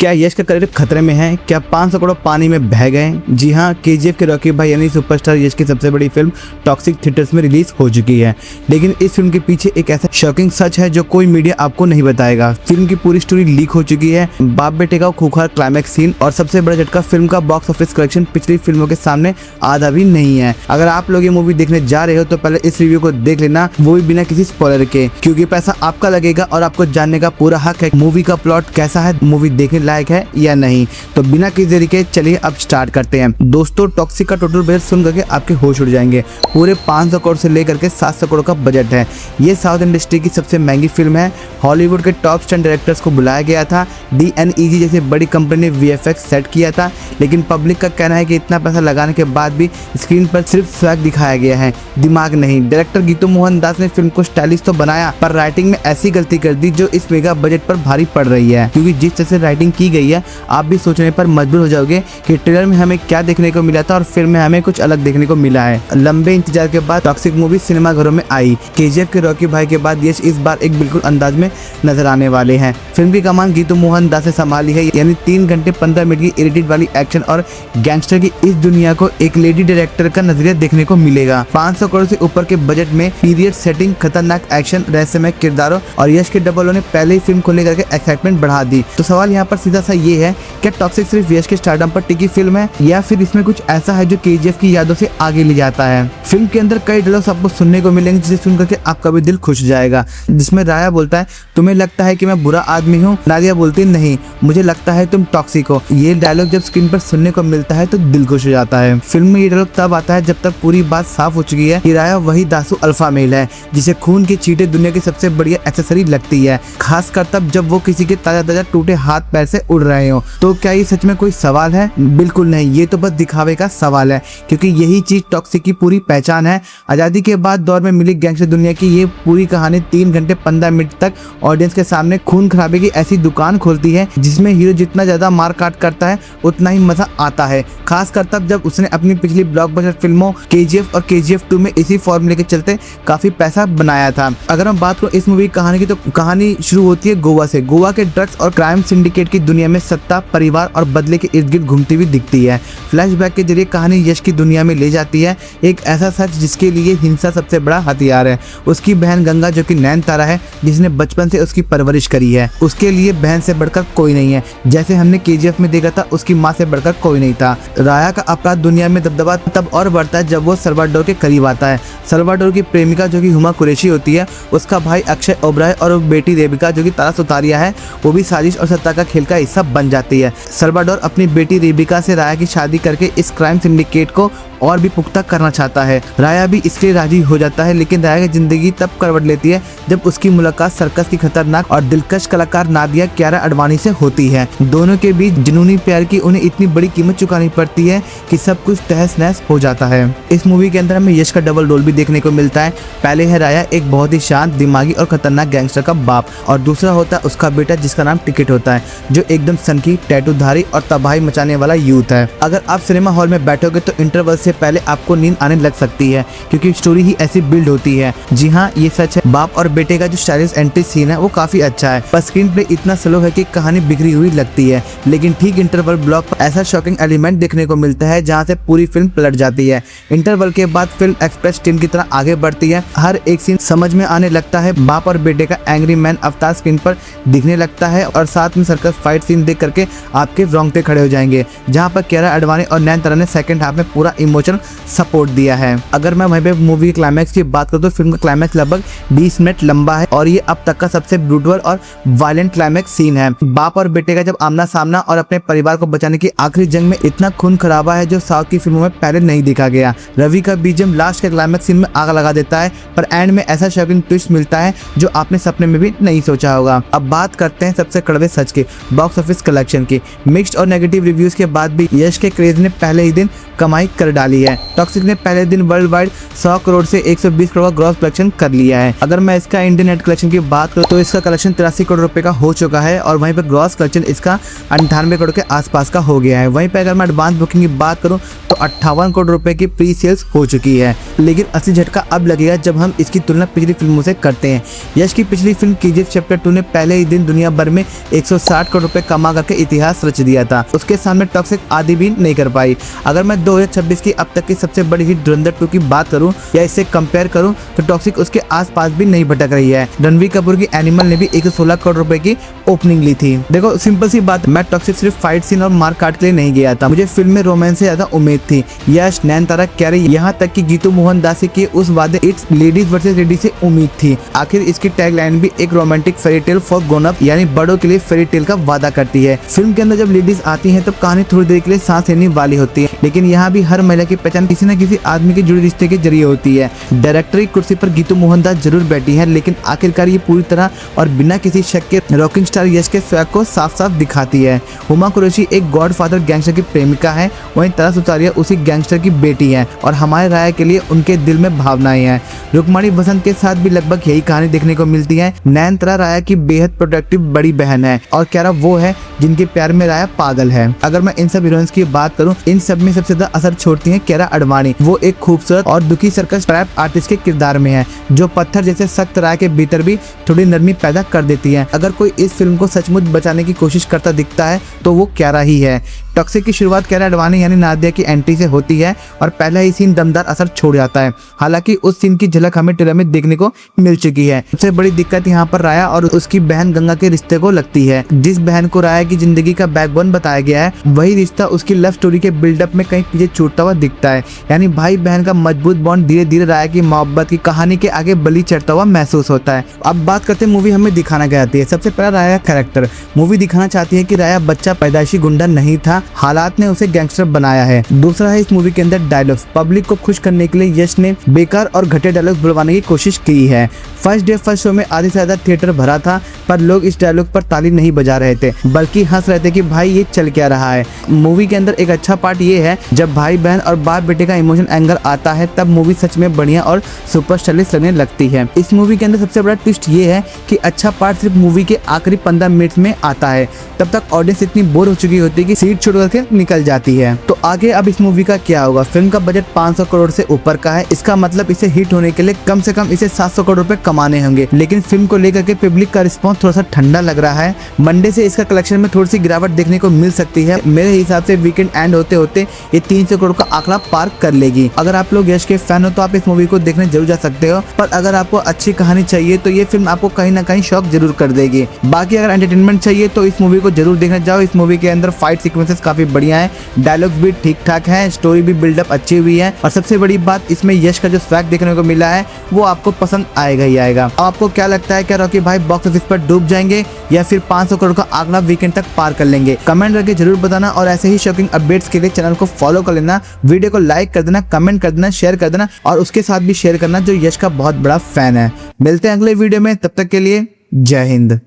क्या यश का करियर खतरे में है? क्या 500 करोड़ पानी में बह गए? जी हाँ, केजीएफ के रॉकी भाई यानी सुपरस्टार यश की सबसे बड़ी फिल्म टॉक्सिक थिएटर्स में रिलीज हो चुकी है। लेकिन इस फिल्म के पीछे एक ऐसा शॉकिंग सच है जो कोई मीडिया आपको नहीं बताएगा। फिल्म की पूरी स्टोरी लीक हो चुकी है। बाप बेटे का खूंखार क्लाइमैक्स सीन और सबसे बड़ा झटका, फिल्म का बॉक्स ऑफिस कलेक्शन पिछली फिल्मों के सामने आधा भी नहीं है। अगर आप लोग ये मूवी देखने जा रहे हो तो पहले इस रिव्यू को देख लेना, वो भी बिना किसी स्पॉइलर के, क्योंकि पैसा आपका लगेगा और आपको जानने का पूरा हक है मूवी का प्लॉट कैसा है, मूवी देखने लायक है या नहीं। तो बिना किसी देरी के चलिए अब स्टार्ट करते हैं। दोस्तों, टॉक्सिक का टोटल बजट सुन करके आपके होश उड़ जाएंगे। पूरे 500 करोड़ से लेकर के 700 करोड़ का बजट है। ये साउथ इंडस्ट्री की सबसे महंगी फिल्म है। हॉलीवुड के टॉप स्टार डायरेक्टर्स को बुलाया गया था। DNEG जैसे बड़ी कंपनी ने VFX सेट किया था, लेकिन पब्लिक का कहना है कि इतना पैसा लगाने के बाद भी स्क्रीन पर सिर्फ स्वैग दिखाया गया है, दिमाग नहीं। डायरेक्टर गीतू मोहन दास ने फिल्म को स्टाइलिश तो बनाया, पर राइटिंग में ऐसी गलती कर दी जो इस मेगा बजट पर भारी पड़ रही है। क्योंकि जिस तरह से राइटिंग की गई है, आप भी सोचने पर मजबूर हो जाओगे कि ट्रेलर में हमें क्या देखने को मिला था और फिल्म में हमें कुछ अलग देखने को मिला है। लंबे इंतजार के बाद टॉक्सिक मूवी सिनेमाघरों में आई। केजीएफ के रॉकी भाई के बाद यश इस बार एक बिल्कुल अंदाज में नजर आने वाले हैं। फिल्म की कमान गीतू मोहन दास ने संभाली है, यानी 3 घंटे 15 मिनट की एडिटेड वाली एक्शन और गैंगस्टर की इस दुनिया को एक लेडी डायरेक्टर का नजरिया देखने को मिलेगा। 500 करोड़ से ऊपर के बजट में पीरियड सेटिंग, खतरनाक एक्शन, रहस्यमय किरदारों और यश के डबलों ने पहले ही फिल्म को लेकर के एक्साइटमेंट बढ़ा दी। तो सवाल यहाँ पर सीधा सा ये है, क्या टॉक्सिक सिर्फ यश के स्टारडम पर टिकी फिल्म है या फिर इसमें कुछ ऐसा है जो केजीएफ की यादों से आगे ले जाता है? फिल्म के अंदर कई डायलॉग्स आपको सुनने को मिलेंगे जिसे सुन करके आपका भी दिल खुश हो जाएगा। जिसमें राया बोलता है, तुम्हें लगता है कि मैं बुरा आदमी हूँ। नादिया बोलती है, नहीं, मुझे लगता है तुम टॉक्सिक हो। ये डायलॉग जब स्क्रीन पर सुनने को मिलता है तो दिल खुश हो जाता है। फिल्म में ये डायलॉग तब आता है जब तक पूरी बात साफ हो चुकी है कि राया वही दासू अल्फा मेल है जिसे खून की चींटे दुनिया की सबसे बढ़िया एक्सेसरी लगती है, खासकर तब जब वो किसी के ताजा ताजा टूटे हाथ पैर से उड़ रहे हो। तो क्या ये सच में कोई सवाल है? बिल्कुल नहीं, ये तो बस दिखावे का सवाल है, क्योंकि यही चीज टॉक्सिक की पूरी पहचान है। आजादी के बाद दौर में मिली गैंगस्टर दुनिया की ये पूरी कहानी 3 घंटे 15 मिनट तक ऑडियंस के सामने खून खराबे की ऐसी दुकान खोलती है जिसमें हीरो जितना ज्यादा मार काट करता है उतना ही मजा आता है, खासकर तब जब उसने अपनी पिछली ब्लॉकबस्टर फिल्मों KGF और KGF 2 में इसी फॉर्मूले के चलते काफी पैसा बनाया था। अगर हम बात करें इस मूवी की कहानी की, तो कहानी शुरू होती है गोवा से। गोवा के ड्रग्स और क्राइम सिंडिकेट की दुनिया में सत्ता, परिवार और बदले के इर्द गिर्द घूमती हुई दिखती है। फ्लैशबैक के जरिए कहानी यश की दुनिया में ले जाती है, एक ऐसा सच जिसके लिए हिंसा सबसे बड़ा हथियार है। उसकी बहन गंगा, जो कि नैन तारा है, जिसने बचपन से उसकी परवरिश करी है, उसके लिए बहन से बढ़कर कोई नहीं है। जैसे हमने KGF में देखा था, उसकी माँ से बढ़कर कोई नहीं था। राया का अपराध दुनिया में दबदबा तब और बढ़ता है जब वो सल्वाडोर के करीब आता है। सल्वाडोर की प्रेमिका, जो कि हुमा कुरैशी होती है, उसका भाई अक्षय ओबराय और बेटी रेबिका, जो कि तारा सुतारिया है, वो भी साजिश और सत्ता का खेल का हिस्सा बन जाती है। सल्वाडोर अपनी बेटी रेबिका से राया की शादी करके इस क्राइम सिंडिकेट को और भी पुख्ता करना चाहता है। राया भी इसके लिए राजी हो जाता है, लेकिन राया की जिंदगी तब करवट लेती है जब उसकी मुलाकात सर्कस की खतरनाक और दिलकश कलाकार नादिया क्यारा अडवाणी से होती है। दोनों के बीच जुनूनी प्यार की उन्हें इतनी बड़ी कीमत चुकानी पड़ती है कि सब कुछ तहस नहस हो जाता है। इस मूवी के अंदर हमें यश का डबल रोल भी देखने को मिलता है। पहले है राया, एक बहुत ही शांत, दिमागी और खतरनाक गैंगस्टर का बाप, और दूसरा होता है उसका बेटा जिसका नाम टिकट होता है, जो एकदम सनकी, टैटूधारी और तबाही मचाने वाला यूथ है। अगर आप सिनेमा हॉल में बैठोगे तो इंटरवल से पहले आपको नींद आने लग सकती है, क्योंकि स्टोरी ही ऐसी बिल्ड होती है। जी हाँ, ये सच है। बाप और बेटे का जो स्टाइलिश एंट्री सीन है वो काफी अच्छा है, पर स्क्रीन प्ले इतना स्लो है कि कहानी बिखरी हुई लगती है। लेकिन ठीक इंटरवल ब्लॉक पर ऐसा शॉकिंग एलिमेंट देखने को मिलता है जहाँ से पूरी फिल्म पलट जाती है। इंटरवल के बाद फिल्म एक्सप्रेस ट्रेन की तरह आगे बढ़ती है। हर एक सीन समझ में आने लगता है। बाप और बेटे का एंग्री मैन अवतार स्क्रीन पर दिखने लगता है, और साथ में सर्कस फाइट सीन देख करके आपके रोंगटे खड़े हो जाएंगे, जहाँ पर क्यारा अडवाणी और नैन तारा ने सेकंड हाफ में पूरा इमोशनल सपोर्ट दिया है। अगर मैं वहीं पे मूवी क्लाइमैक्स की बात करूँ तो फिल्म का क्लाइमैक्स लगभग 20 मिनट लंबा है, और ये अब तक का सबसे ब्रूटल और वायलेंट क्लाइमैक्स सीन है। बाप और बेटे का जब आमना सामना और अपने परिवार को बचाने की आखिरी जंग में इतना खून खराबा है जो साउथ की फिल्मों में पहले नहीं देखा गया। रवि का बीजीएम लास्ट के क्लाइमैक्स सीन में आग लगा देता है, पर एंड में ऐसा शॉकिंग ट्विस्ट मिलता है जो आपने सपने में भी नहीं सोचा होगा। अब बात करते हैं सबसे कड़वे सच के, बॉक्स ऑफिस कलेक्शन की। मिक्स्ड और नेगेटिव रिव्यूज के बाद भी यश के क्रेज ने पहले ही दिन कमाई कर डाली है। टॉक्सिक ने पहले दिन वर्ल्ड वाइड 100 करोड़ से 120 करोड़ का ग्रॉस कलेक्शन कर लिया है। अगर मैं इसका इंडियन नेट कलेक्शन की बात करूँ तो इसका कलेक्शन 83 करोड़ रुपए का हो चुका है, और वहीं पर ग्रॉस कलेक्शन इसका 98 करोड़ के आसपास का हो गया है। वहीं पर अगर मैं एडवांस बुकिंग की बात करूँ तो 158 करोड़ रुपए की प्री सेल्स हो चुकी है। लेकिन असली झटका अब लगेगा जब हम इसकी तुलना पिछली फिल्मों से करते हैं। यश की पिछली फिल्म केजीएफ चैप्टर 2 ने पहले ही दिन दुनिया भर में 160 करोड़ रुपए कमा करके इतिहास रच दिया था। उसके सामने टॉक्सिक आदि भी नहीं कर पाई। अगर मैं 2026 की अब तक की सबसे बड़ी हिट धुरंधर 2 की बात करूं या इससे कंपेयर करूं तो टॉक्सिक उसके आसपास भी नहीं भटक रही है। रणवीर कपूर की एनिमल ने भी 116 करोड़ रुपए की ओपनिंग ली थी। देखो सिंपल सी बात, मैं टॉक्सिक सिर्फ फाइट सीन और मार काट के लिए नहीं गया था। मुझे फिल्म में रोमांस से ज्यादा उम्मीद थी। यश, नयनतारा, कैरी, यहाँ तक कि गीतू मोहन दास के उस वादे इट्स लेडीज वर्सेस लेडीज से उम्मीद थी। आखिर इसकी टैगलाइन भी एक romantic fairy tale for grown up यानी बड़ों के लिए फेरी टेल का वादा करती है। फिल्म के अंदर जब लेडीज आती हैं तब कहानी थोड़ी देर के लिए सांस लेने वाली होती है, लेकिन यहाँ भी हर महिला की पहचान किसी न किसी आदमी के जुड़े रिश्ते के जरिए होती है। डायरेक्टर की कुर्सी पर गीतू मोहन दास जरूर बैठी है, लेकिन आखिरकार ये पूरी तरह और बिना किसी शक के रॉकिंग स्टार यश के स्वैग को साफ साफ दिखाती है। हुमा कुरैशी एक गॉडफादर गैंगस्टर की प्रेमिका है, वहीं तारा सुतारिया उसी गैंगस्टर की बेटी है और हमारे राय के लिए उनके दिल में भावनाएं हैं। रुक्मणी बसंत के साथ भी लगभग यही कहानी देखने को मिलती है। नयनतारा राया की बेहद प्रोटेक्टिव बड़ी बहन है और क्यारा वो है जिनके प्यार में राया पागल है। अगर मैं इन सब हीरोइंस की बात करूं, इन सब में सबसे ज्यादा असर छोड़ती है क्यारा अडवाणी। वो एक खूबसूरत और दुखी सर्कस ट्रैप आर्टिस्ट के किरदार में है, जो पत्थर जैसे सख्त राय के भीतर भी थोड़ी नरमी पैदा कर देती है। अगर कोई इस फिल्म को सचमुच बचाने की कोशिश करता दिखता है तो वो क्यारा ही है। टॉक्सिक की शुरुआत क्यारा अडवाणी यानी नादिया की एंट्री से होती है और पहला ही सीन दमदार असर छोड़ जाता है। हालांकि उस सीन की झलक हमें ट्रेलर में देखने को मिल चुकी है। सबसे बड़ी दिक्कत यहाँ पर राया और उसकी बहन गंगा के रिश्ते को लगती है। जिस बहन को राया की जिंदगी का बैकबोन बताया गया है, वही रिश्ता उसकी लव स्टोरी के बिल्डअप में कहीं पीछे छूटता हुआ दिखता है। यानी भाई बहन का मजबूत बॉन्ड धीरे धीरे राया की मोहब्बत की कहानी के आगे बलि चढ़ता हुआ महसूस होता है। अब बात करते हैं मूवी हमें दिखाना क्या चाहती है। सबसे पहला राया का कैरेक्टर। मूवी दिखाना चाहती है कि राया बच्चा पैदाइशी गुंडा नहीं था, हालात ने उसे गैंगस्टर बनाया है। दूसरा है इस मूवी के अंदर डायलॉग्स। पब्लिक को खुश करने के लिए यश ने बेकार और घटिया डायलॉग बुलवाने की कोशिश की है। फर्स्ट डे फर्स्ट शो में आधे से ज्यादा थिएटर भरा था, पर लोग इस डायलॉग पर ताली नहीं बजा रहे थे, बल्कि हंस रहे थे कि भाई ये चल क्या रहा है। मूवी के अंदर एक अच्छा पार्ट ये है, जब भाई बहन और बाप बेटे का इमोशन एंगल आता है तब मूवी सच में बढ़िया और सुपर स्टाइलिश लगने लगती है। इस मूवी के अंदर सबसे बड़ा ट्विस्ट ये है कि अच्छा पार्ट सिर्फ मूवी के आखिरी 15 मिनट में आता है। तब तक ऑडियंस इतनी बोर हो चुकी होती है कि सीट छोड़ करके निकल जाती है। तो आगे अब इस मूवी का क्या होगा। फिल्म का बजट 500 करोड़ से ऊपर का है। इसका मतलब इसे हिट होने के लिए कम से कम इसे 700 करोड़ रुपए कमाने होंगे। लेकिन फिल्म को लेकर के पब्लिक का रिस्पॉन्स थोड़ा सा ठंडा लग रहा है। मंडे से इसका कलेक्शन में थोड़ी सी गिरावट देखने को मिल सकती है। मेरे हिसाब से वीकेंड एंड होते होते ये 300 करोड़ का आंकड़ा पार कर लेगी। अगर आप लोग यश के फैन हो तो आप इस मूवी को देखने जरूर जा सकते हो, पर अगर आपको अच्छी कहानी चाहिए तो ये फिल्म आपको कहीं ना कहीं शॉक जरूर कर देगी। बाकी अगर एंटरटेनमेंट चाहिए तो इस मूवी को जरूर देखने जाओ। इस मूवी के अंदर फाइट सीक्वेंसेस काफी बढ़िया है, डायलॉग भी ठीक ठाक है, स्टोरी भी बिल्डअप अच्छी हुई है और सबसे बड़ी बात इसमें यश का जो स्वैग देखने को मिला है वो आपको पसंद आएगा ही आएगा। आपको क्या लगता है, क्या रॉकी भाई बॉक्स ऑफिस पर डूब जाएंगे या फिर 500 करोड़ का आंकड़ा वीकेंड तक पार कर लेंगे? कमेंट करके जरूर बताना और ऐसे ही शॉकिंग अपडेट्स के लिए चैनल को फॉलो कर लेना, वीडियो को लाइक कर देना, कमेंट कर देना, शेयर कर देना और उसके साथ भी शेयर करना जो यश का बहुत बड़ा फैन है। मिलते हैं अगले वीडियो में, तब तक के लिए जय हिंद।